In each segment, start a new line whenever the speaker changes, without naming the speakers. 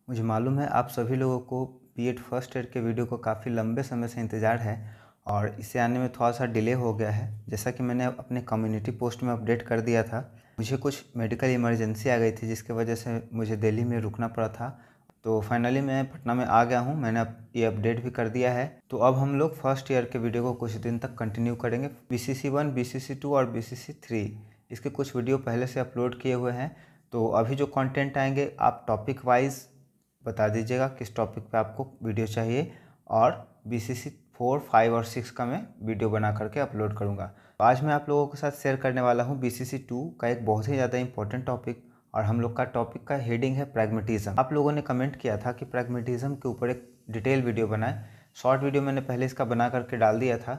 मुझे मालूम है आप सभी लोगों को बीएड फर्स्ट ईयर के वीडियो को काफ़ी लंबे समय से इंतज़ार है और इसे आने में थोड़ा सा डिले हो गया है। जैसा कि मैंने अपने कम्युनिटी पोस्ट में अपडेट कर दिया था, मुझे कुछ मेडिकल इमरजेंसी आ गई थी जिसकी वजह से मुझे दिल्ली में रुकना पड़ा था। तो फाइनली मैं पटना में आ गया हूँ, मैंने अब ये अपडेट भी कर दिया है। तो अब हम लोग फर्स्ट ईयर के वीडियो को कुछ दिन तक कंटिन्यू करेंगे। BCC1, BCC2 और BCC3 इसके कुछ वीडियो पहले से अपलोड किए हुए हैं। तो अभी जो कंटेंट आएंगे आप टॉपिक वाइज बता दीजिएगा किस टॉपिक पे आपको वीडियो चाहिए, और BCC4, 5 और 6 का मैं वीडियो बना करके अपलोड करूँगा। तो आज मैं आप लोगों के साथ शेयर करने वाला हूँ BCC2 का एक बहुत ही ज़्यादा इंपॉर्टेंट टॉपिक, और हम लोग का टॉपिक का हेडिंग है प्रैग्मेटिज्म। आप लोगों ने कमेंट किया था कि प्रैग्मेटिज्म के ऊपर एक डिटेल वीडियो बनाए। शॉर्ट वीडियो मैंने पहले इसका बना करके डाल दिया था,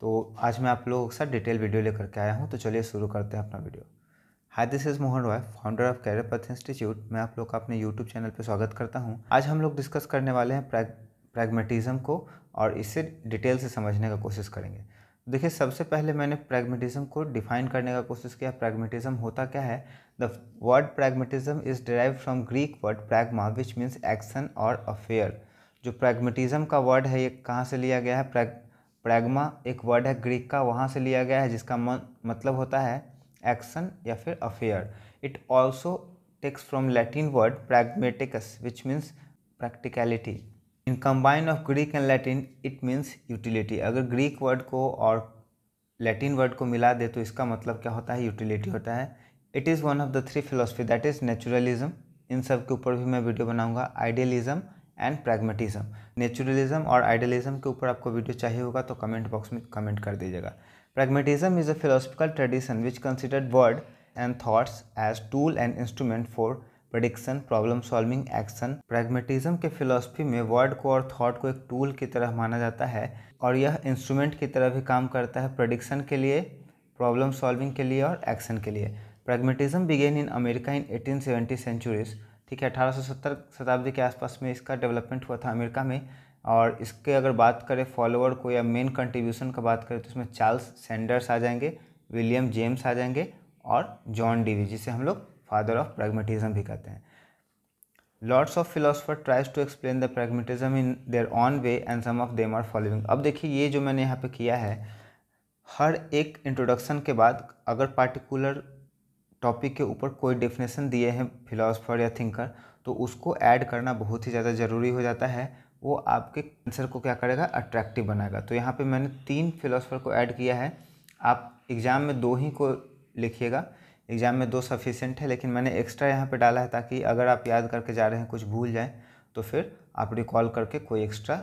तो आज मैं आप लोगों के साथ डिटेल वीडियो लेकर के आया हूँ। तो चलिए शुरू करते हैं अपना video. Hi, this is Mohan Roy, founder of career path institute. मैं आप लोग का अपने यूट्यूब चैनल पर स्वागत करता हूं। आज हम लोग डिस्कस करने वाले हैं प्रैग्मेटिज्म को, और इसे डिटेल से समझने का कोशिश करेंगे। देखिए, सबसे पहले मैंने प्रैग्मेटिज्म को डिफाइन करने का कोशिश किया। प्रैग्मेटिज्म होता क्या है? The word pragmatism is derived from Greek word pragma which means action और अफेयर। जो प्रैग्मेटिज्म का वर्ड है ये कहाँ से लिया गया है? प्रैग्मा एक वर्ड है ग्रीक का, वहाँ से लिया गया है, जिसका मतलब होता है एक्शन या फिर affair. It also takes from Latin word pragmaticus which means practicality. In combine of Greek and Latin it means utility. अगर ग्रीक वर्ड को और लैटिन वर्ड को मिला दे तो इसका मतलब क्या होता है? यूटिलिटी होता है। It is one of the three philosophy, that is naturalism, इन सब के ऊपर भी मैं वीडियो बनाऊंगा, आइडियलिज्म एंड प्रैग्मेटिज्म। नेचुरलिज्म और आइडियलिज्म के ऊपर आपको वीडियो चाहिए होगा तो कमेंट बॉक्स में कमेंट कर दीजिएगा। Pragmatism is a philosophical tradition which considered word and thoughts as tool and instrument for prediction, problem solving, action। Pragmatism के फिलोसफी में वर्ड को और थॉट को एक टूल की तरह माना जाता है, और यह इंस्ट्रूमेंट की तरह भी काम करता है प्रेडिक्शन के लिए, प्रॉब्लम सॉल्विंग के लिए और एक्शन के लिए। Pragmatism began in America in 1870 centuries. ठीक है, 1870 शताब्दी के आसपास में इसका डेवलपमेंट हुआ था अमेरिका में। और इसके अगर बात करें फॉलोअर को या मेन कंट्रीब्यूशन का बात करें तो इसमें चार्ल्स सैंडर्स आ जाएंगे, विलियम जेम्स आ जाएंगे, और जॉन डीवी, जिसे हम लोग फादर ऑफ प्रैग्मेटिज्म भी कहते हैं। Lots of philosopher tries to explain the pragmatism in their on way and some of them are following. अब देखिए, ये जो मैंने यहाँ पे किया है, हर एक इंट्रोडक्शन के बाद अगर पार्टिकुलर टॉपिक के ऊपर कोई डेफिनेशन दिए हैं फिलोसफर या थिंकर, तो उसको ऐड करना बहुत ही ज़्यादा ज़रूरी हो जाता है। वो आपके आंसर को क्या करेगा? अट्रैक्टिव बनाएगा। तो यहाँ पे मैंने 3 फिलोसफर को ऐड किया है। आप एग्ज़ाम में 2 ही को लिखिएगा, एग्ज़ाम में 2 सफिशेंट है, लेकिन मैंने एक्स्ट्रा यहाँ पे डाला है ताकि अगर आप याद करके जा रहे हैं कुछ भूल जाएँ तो फिर आप रिकॉल करके कोई एक्स्ट्रा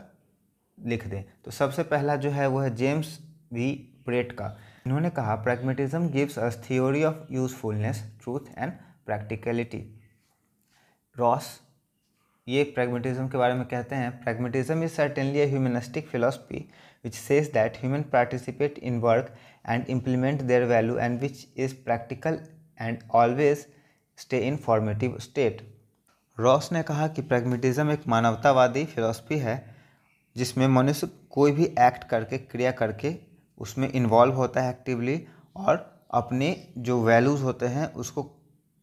लिख दें। तो सबसे पहला जो है वो है जेम्स वी ब्रेट का। इन्होंने कहा, pragmatism gives us theory of usefulness, truth and practicality. Ross ये प्रैग्मेटिज्म के बारे में कहते हैं, pragmatism is certainly a humanistic philosophy which says that human participate in work and implement their value and which is practical and always stay in formative state. Ross ने कहा कि pragmatism एक मानवतावादी फिलोसफी है जिसमें मनुष्य कोई भी एक्ट करके, क्रिया करके उसमें इन्वॉल्व होता है एक्टिवली, और अपने जो वैल्यूज़ होते हैं उसको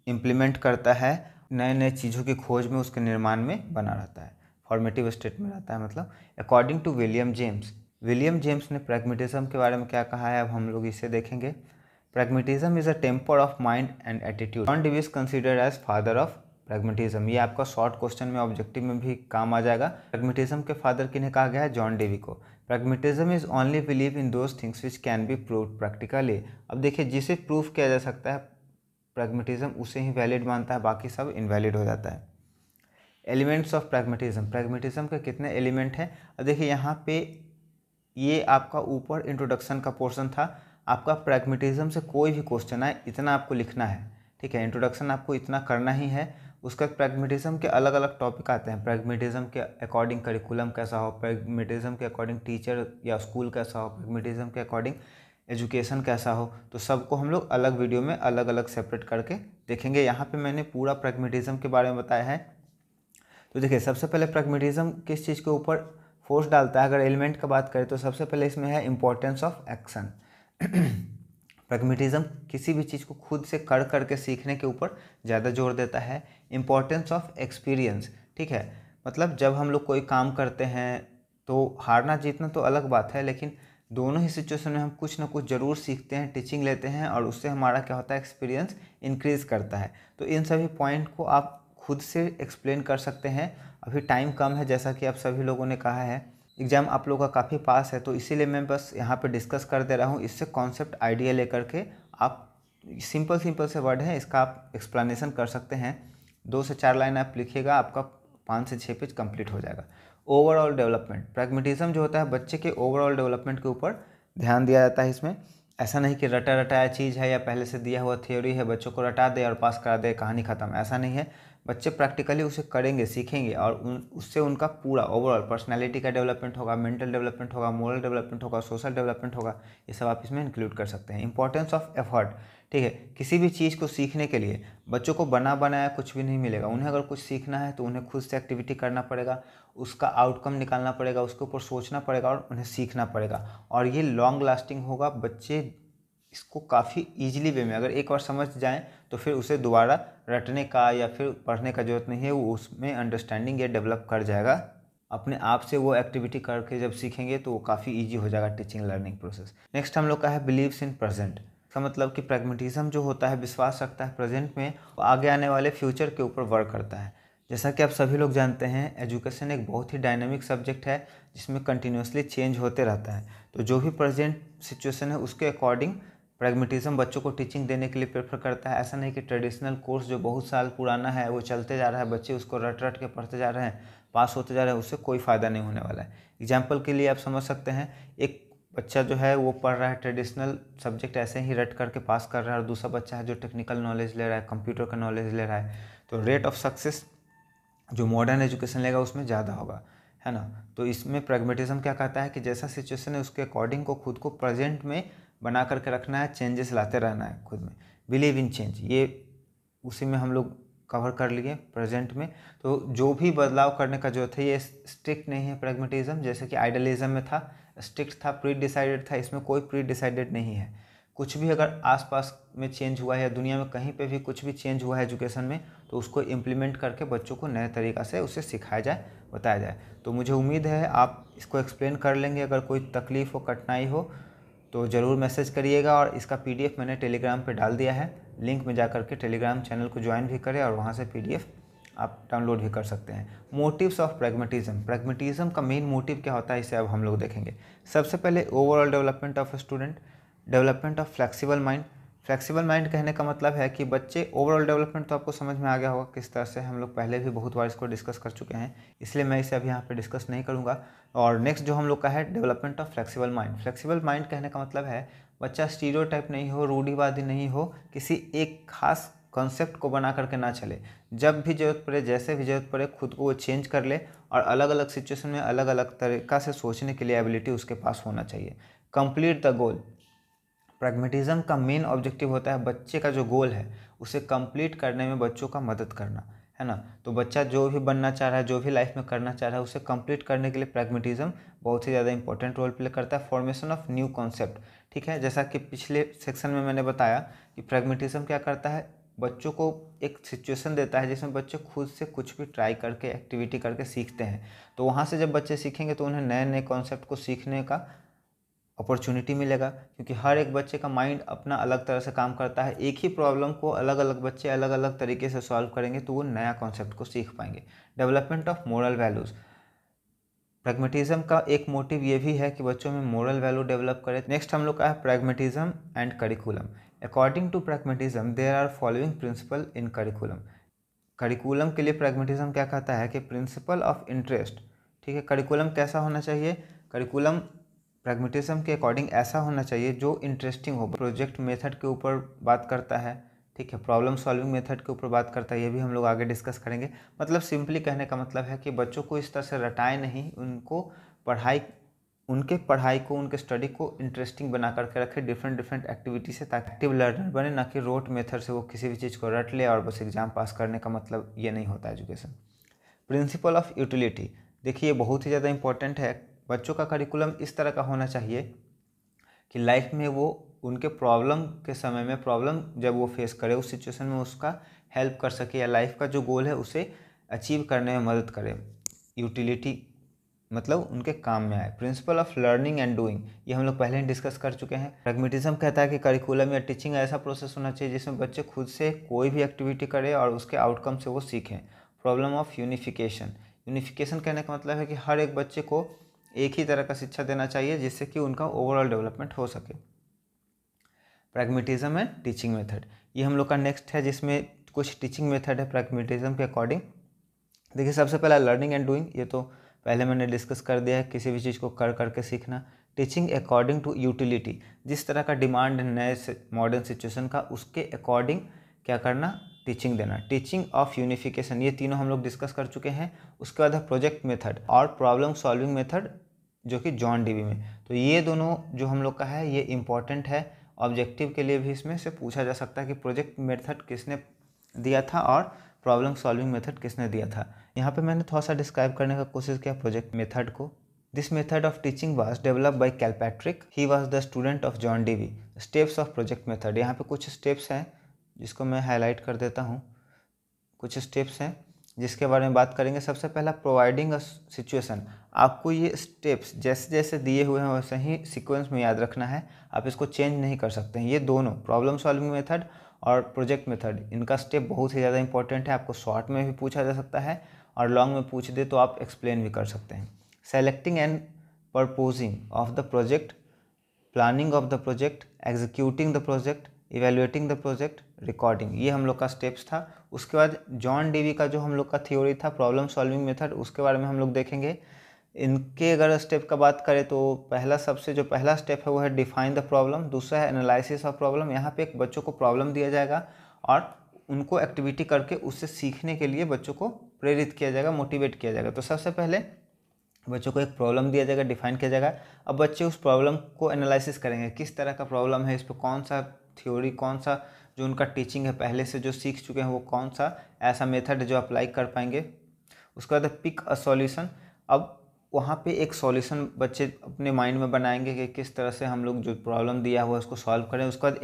इम्प्लीमेंट करता है, नए नए चीज़ों की खोज में, उसके निर्माण में बना रहता है, फॉर्मेटिव स्टेट में रहता है मतलब। According to William James, William James ने प्रैग्मेटिज्म के बारे में क्या कहा है, अब हम लोग इसे देखेंगे। Pragmatism is a temper of mind and attitude. John Dewey is considered as father of pragmatism. ये आपका शॉर्ट क्वेश्चन में, ऑब्जेक्टिव में भी काम आ जाएगा। प्रैग्मेटिज्म के फादर किन्हें कहा गया है? जॉन डेवी को। Pragmatism is only believe in those things which can be proved practically. अब देखिए, जिसे प्रूव किया जा सकता है प्रैग्मेटिज्म उसे ही वैलिड मानता है, बाकी सब इनवैलिड हो जाता है। एलिमेंट्स ऑफ प्रैग्मेटिज्म, प्रैग्मेटिज्म के कितने एलिमेंट हैं? अब देखिए, यहाँ पे ये आपका ऊपर इंट्रोडक्शन का पोर्शन था। आपका प्रैग्मेटिज्म से कोई भी क्वेश्चन आए इतना आपको लिखना है, ठीक है, इंट्रोडक्शन आपको इतना करना ही है। उसका प्रैग्मेटिज्म के अलग अलग टॉपिक आते हैं। प्रैग्मेटिज्म के अकॉर्डिंग करिकुलम कैसा हो, प्रैग्मेटिज्म के अकॉर्डिंग टीचर या स्कूल कैसा हो, प्रैग्मेटिज्म के अकॉर्डिंग एजुकेशन कैसा हो, तो सबको हम लोग अलग वीडियो में अलग अलग सेपरेट करके देखेंगे। यहाँ पे मैंने पूरा प्रैग्मेटिज्म के बारे में बताया है। तो देखिए, सबसे पहले प्रैग्मेटिज्म किस चीज़ के ऊपर फोर्स डालता है? अगर एलिमेंट का बात करें तो सबसे पहले इसमें है इम्पोर्टेंस ऑफ एक्शन। प्रैग्मेटिज्म किसी भी चीज़ को खुद से कर करके सीखने के ऊपर ज़्यादा जोर देता है। इम्पोर्टेंस ऑफ एक्सपीरियंस, ठीक है। मतलब जब हम लोग कोई काम करते हैं तो हारना जीतना तो अलग बात है, लेकिन दोनों ही सिचुएशन में हम कुछ ना कुछ ज़रूर सीखते हैं, टीचिंग लेते हैं, और उससे हमारा क्या होता है, एक्सपीरियंस इंक्रीज़ करता है। तो इन सभी पॉइंट को आप खुद से एक्सप्लेन कर सकते हैं। अभी टाइम कम है, जैसा कि आप सभी लोगों ने कहा है, एग्ज़ाम आप लोगों का काफ़ी पास है, तो इसीलिए मैं बस यहाँ पे डिस्कस कर दे रहा हूँ। इससे कॉन्सेप्ट आइडिया लेकर के आप सिंपल से वर्ड है, इसका आप एक्सप्लेनेशन कर सकते हैं। 2 से 4 लाइन आप लिखिएगा, आपका 5 से 6 पेज कंप्लीट हो जाएगा। ओवरऑल डेवलपमेंट, प्रैग्मेटिज्म जो होता है बच्चे के ओवरऑल डेवलपमेंट के ऊपर ध्यान दिया जाता है इसमें। ऐसा नहीं कि रटा रटाया चीज़ है या पहले से दिया हुआ थ्योरी है, बच्चों को रटा दे और पास करा दे, कहानी ख़त्म, ऐसा नहीं है। बच्चे प्रैक्टिकली उसे करेंगे, सीखेंगे, और उससे उनका पूरा ओवरऑल पर्सनालिटी का डेवलपमेंट होगा, मेंटल डेवलपमेंट होगा, मोरल डेवलपमेंट होगा, सोशल डेवलपमेंट होगा। ये सब आप इसमें इंक्लूड कर सकते हैं। इंपॉर्टेंस ऑफ एफर्ट, ठीक है। किसी भी चीज़ को सीखने के लिए बच्चों को बना बनाया कुछ भी नहीं मिलेगा। उन्हें अगर कुछ सीखना है तो उन्हें खुद से एक्टिविटी करना पड़ेगा, उसका आउटकम निकालना पड़ेगा, उसके ऊपर सोचना पड़ेगा और उन्हें सीखना पड़ेगा, और ये लॉन्ग लास्टिंग होगा। बच्चे इसको काफ़ी ईजिली वे में अगर एक बार समझ जाएं तो फिर उसे दोबारा रटने का या फिर पढ़ने का जरूरत नहीं है, वो उसमें अंडरस्टैंडिंग ये डेवलप कर जाएगा अपने आप से। वो एक्टिविटी करके जब सीखेंगे तो वो काफ़ी ईजी हो जाएगा टीचिंग लर्निंग प्रोसेस। नेक्स्ट हम लोग का है बिलीव्स इन प्रेजेंट। इसका मतलब कि प्रैग्मेटिज्म जो होता है विश्वास रखता है प्रेजेंट में, वो आगे आने वाले फ्यूचर के ऊपर वर्क करता है। जैसा कि आप सभी लोग जानते हैं, एजुकेशन एक बहुत ही डायनामिक सब्जेक्ट है जिसमें कंटिन्यूसली चेंज होते रहता है। तो जो भी प्रेजेंट सिचुएशन है उसके अकॉर्डिंग प्रैग्मेटिज्म बच्चों को टीचिंग देने के लिए प्रेफर करता है। ऐसा नहीं कि ट्रेडिशनल कोर्स जो बहुत साल पुराना है वो चलते जा रहा है, बच्चे उसको रट रट के पढ़ते जा रहे हैं, पास होते जा रहे हैं, उससे कोई फ़ायदा नहीं होने वाला है। एग्जाम्पल के लिए आप समझ सकते हैं, एक बच्चा जो है वो पढ़ रहा है ट्रेडिशनल सब्जेक्ट ऐसे ही रट करके पास कर रहा है, और दूसरा बच्चा है जो टेक्निकल नॉलेज ले रहा है, कंप्यूटर का नॉलेज ले रहा है, तो रेट ऑफ सक्सेस जो मॉडर्न एजुकेशन लेगा उसमें ज़्यादा होगा, है ना। तो इसमें प्रैग्मेटिज्म क्या कहता है कि जैसा सिचुएशन है उसके अकॉर्डिंग को खुद को प्रेजेंट में बना करके रखना है, चेंजेस लाते रहना है खुद में। बिलीव इन चेंज, ये उसी में हम लोग कवर कर लिए प्रेजेंट में। तो जो भी बदलाव करने का जरूरत है, ये स्ट्रिक्ट नहीं है प्रैग्मेटिज्म, जैसे कि आइडियलिज्म में था, स्ट्रिक्ट था, प्री डिसाइडेड था। इसमें कोई प्री डिसाइडेड नहीं है। कुछ भी अगर आसपास में चेंज हुआ है या दुनिया में कहीं पे भी कुछ भी चेंज हुआ है एजुकेशन में, तो उसको इम्प्लीमेंट करके बच्चों को नए तरीक़ा से उसे सिखाया जाए, बताया जाए। तो मुझे उम्मीद है आप इसको एक्सप्लेन कर लेंगे। अगर कोई तकलीफ़ हो, कठिनाई हो तो ज़रूर मैसेज करिएगा, और इसका PDF मैंने टेलीग्राम पे डाल दिया है। लिंक में जा करके टेलीग्राम चैनल को ज्वाइन भी करें और वहाँ से PDF आप डाउनलोड भी कर सकते हैं। मोटिव्स ऑफ प्रैग्मेटिज्म, प्रैग्मेटिज्म का मेन मोटिव क्या होता है इसे अब हम लोग देखेंगे। सबसे पहले overall development of student, development of flexible mind. Flexible mind कहने का मतलब है कि बच्चे, ओवरऑल डेवलपमेंट तो आपको समझ में आ गया होगा किस तरह से, हम लोग पहले भी बहुत बार इसको डिस्कस कर चुके हैं, इसलिए मैं इसे अभी यहाँ पे डिस्कस नहीं करूँगा। और नेक्स्ट जो हम लोग का है development of flexible mind. Flexible mind कहने का मतलब है बच्चा स्टीरियोटाइप नहीं हो, रूढ़िवादी नहीं हो, किसी एक खास कॉन्सेप्ट को बना करके ना चले। जब भी जरूरत पड़े, जैसे भी जरूरत पड़े, खुद को वो चेंज कर ले, और अलग अलग सिचुएशन में अलग अलग तरीक़ा से सोचने के लिए एबिलिटी उसके पास होना चाहिए। कंप्लीट द गोल, प्रैग्मेटिज्म का मेन ऑब्जेक्टिव होता है बच्चे का जो गोल है उसे कंप्लीट करने में बच्चों का मदद करना, है ना। तो बच्चा जो भी बनना चाह रहा है, जो भी लाइफ में करना चाह रहा है, उसे कंप्लीट करने के लिए प्रैग्मेटिज्म बहुत ही ज़्यादा इंपॉर्टेंट रोल प्ले करता है। फॉर्मेशन ऑफ न्यू कॉन्सेप्ट, ठीक है। जैसा कि पिछले सेक्शन में मैंने बताया कि प्रैग्मेटिज्म क्या करता है, बच्चों को एक सिचुएशन देता है जिसमें बच्चे खुद से कुछ भी ट्राई करके, एक्टिविटी करके सीखते हैं। तो वहाँ से जब बच्चे सीखेंगे तो उन्हें नए नए कॉन्सेप्ट को सीखने का अपॉर्चुनिटी मिलेगा, क्योंकि हर एक बच्चे का माइंड अपना अलग तरह से काम करता है। एक ही प्रॉब्लम को अलग अलग बच्चे अलग अलग तरीके से सॉल्व करेंगे तो वो नया कॉन्सेप्ट को सीख पाएंगे। Development of moral values, pragmatism का एक मोटिव ये भी है कि बच्चों में मोरल वैल्यू डेवलप करे। नेक्स्ट हम लोग का है pragmatism and curriculum. According to pragmatism there are following principle in curriculum. Curriculum के लिए प्रैग्मेटिज्म क्या कहता है कि प्रिंसिपल ऑफ इंटरेस्ट, ठीक है। करिकुलम कैसा होना चाहिए, करिकुलम प्रैग्मेटिज्म के अकॉर्डिंग ऐसा होना चाहिए जो इंटरेस्टिंग हो। प्रोजेक्ट मेथड के ऊपर बात करता है, ठीक है। प्रॉब्लम सॉल्विंग मेथड के ऊपर बात करता है, ये भी हम लोग आगे डिस्कस करेंगे। मतलब सिंपली कहने का मतलब है कि बच्चों को इस तरह से रटाए नहीं, उनको उनके पढ़ाई को, उनके स्टडी को इंटरेस्टिंग बना करके रखे डिफरेंट डिफरेंट एक्टिविटी से, ताकि एक्टिव लर्नर बने, ना कि रोट मेथड से वो किसी भी चीज़ को रट ले और बस एग्जाम पास करने का मतलब ये नहीं होता एजुकेशन। प्रिंसिपल ऑफ यूटिलिटी, देखिए बहुत ही ज़्यादा इंपॉर्टेंट है। बच्चों का करिकुलम इस तरह का होना चाहिए कि लाइफ में वो उनके प्रॉब्लम के समय में, प्रॉब्लम जब वो फेस करे उस सिचुएशन में उसका हेल्प कर सके, या लाइफ का जो गोल है उसे अचीव करने में मदद करे। यूटिलिटी मतलब उनके काम में आए। Principle of learning and doing, ये हम लोग पहले ही डिस्कस कर चुके हैं। प्रैग्मेटिज्म कहता है कि करिकुलम या टीचिंग ऐसा प्रोसेस होना चाहिए जिसमें बच्चे खुद से कोई भी एक्टिविटी करे और उसके आउटकम से वो सीखें। प्रॉब्लम ऑफ यूनिफिकेशन, यूनिफिकेशन कहने का मतलब है कि हर एक बच्चे को एक ही तरह का शिक्षा देना चाहिए जिससे कि उनका ओवरऑल डेवलपमेंट हो सके। प्रैग्मेटिज्म एंड टीचिंग मेथड, ये हम लोग का नेक्स्ट है, जिसमें कुछ टीचिंग मेथड है प्रैग्मेटिज्म के अकॉर्डिंग। देखिए सबसे पहला लर्निंग एंड डूइंग, ये तो पहले मैंने डिस्कस कर दिया है, किसी भी चीज़ को कर करके सीखना। टीचिंग अकॉर्डिंग टू यूटिलिटी, जिस तरह का डिमांड है नए मॉडर्न सिचुएशन का उसके अकॉर्डिंग क्या करना, टीचिंग देना। टीचिंग ऑफ यूनिफिकेशन, ये तीनों हम लोग डिस्कस कर चुके हैं। उसके बाद है प्रोजेक्ट मेथड और प्रॉब्लम सॉल्विंग मेथड, जो कि जॉन डीवी में। तो ये दोनों जो हम लोग का है ये इंपॉर्टेंट है, ऑब्जेक्टिव के लिए भी इसमें से पूछा जा सकता है कि प्रोजेक्ट मेथड किसने दिया था और प्रॉब्लम सॉल्विंग मेथड किसने दिया था। यहाँ पे मैंने थोड़ा सा डिस्क्राइब करने का कोशिश किया प्रोजेक्ट मेथड को। This method of teaching was developed by Kilpatrick, he was the student of John Dewey. Steps of project method, यहाँ पे कुछ स्टेप्स हैं जिसको मैं हाईलाइट कर देता हूँ। कुछ स्टेप्स हैं जिसके बारे में बात करेंगे। सबसे पहला प्रोवाइडिंग अ सिचुएशन, आपको ये स्टेप्स जैसे जैसे दिए हुए हैं वैसे ही सीक्वेंस में याद रखना है, आप इसको चेंज नहीं कर सकते हैं। ये दोनों प्रॉब्लम सॉल्विंग मेथड और प्रोजेक्ट मेथड, इनका स्टेप बहुत ही ज़्यादा इंपॉर्टेंट है। आपको शॉर्ट में भी पूछा जा सकता है और लॉन्ग में पूछ दे तो आप एक्सप्लेन भी कर सकते हैं। Selecting and purposing of the project, planning of the project, executing the project, evaluating the project, recording, ये हम लोग का स्टेप्स था। उसके बाद जॉन डीवी का जो हम लोग का थ्योरी था प्रॉब्लम सॉल्विंग मेथड, उसके बारे में हम लोग देखेंगे। इनके अगर स्टेप का बात करें तो पहला स्टेप है वो है डिफाइन द प्रॉब्लम, दूसरा है एनालिसिस ऑफ प्रॉब्लम। यहाँ पे एक बच्चों को प्रॉब्लम दिया जाएगा और उनको एक्टिविटी करके उससे सीखने के लिए बच्चों को प्रेरित किया जाएगा, मोटिवेट किया जाएगा। तो सबसे पहले बच्चों को एक प्रॉब्लम दिया जाएगा, डिफाइन किया जाएगा। अब बच्चे उस प्रॉब्लम को एनालिसिस करेंगे, किस तरह का प्रॉब्लम है, इस पर कौन सा थ्योरी, कौन सा जो उनका टीचिंग है पहले से जो सीख चुके हैं वो कौन सा ऐसा मेथड है जो अप्लाई कर पाएंगे। उसके बाद पिक अ सॉल्यूशन, अब वहाँ पे एक सॉल्यूशन बच्चे अपने माइंड में बनाएंगे कि किस तरह से हम लोग जो प्रॉब्लम दिया हुआ है उसको सॉल्व करें। उसके बाद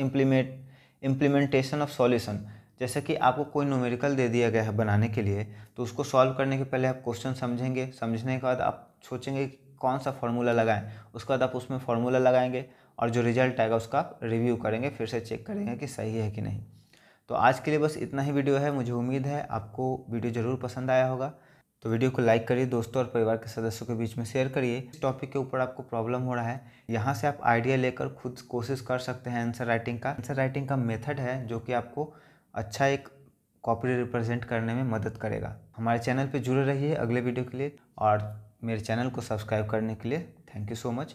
इम्प्लीमेंटेशन ऑफ सॉल्यूशन, जैसे कि आपको कोई न्यूमेरिकल दे दिया गया है बनाने के लिए, तो उसको सॉल्व करने के पहले आप क्वेश्चन समझेंगे, समझने के बाद आप सोचेंगे कि कौन सा फार्मूला लगाएं, उसके बाद आप उसमें फार्मूला लगाएंगे और जो रिजल्ट आएगा उसका आप रिव्यू करेंगे, फिर से चेक करेंगे कि सही है कि नहीं। तो आज के लिए बस इतना ही वीडियो है। मुझे उम्मीद है आपको वीडियो ज़रूर पसंद आया होगा। तो वीडियो को लाइक करिए, दोस्तों और परिवार के सदस्यों के बीच में शेयर करिए। इस टॉपिक के ऊपर आपको प्रॉब्लम हो रहा है, यहाँ से आप आइडिया लेकर खुद कोशिश कर सकते हैं आंसर राइटिंग का मेथड है जो कि आपको अच्छा एक कॉपी रिप्रेजेंट करने में मदद करेगा। हमारे चैनल पे जुड़े रहिए अगले वीडियो के लिए और मेरे चैनल को सब्सक्राइब करने के लिए थैंक यू सो मच।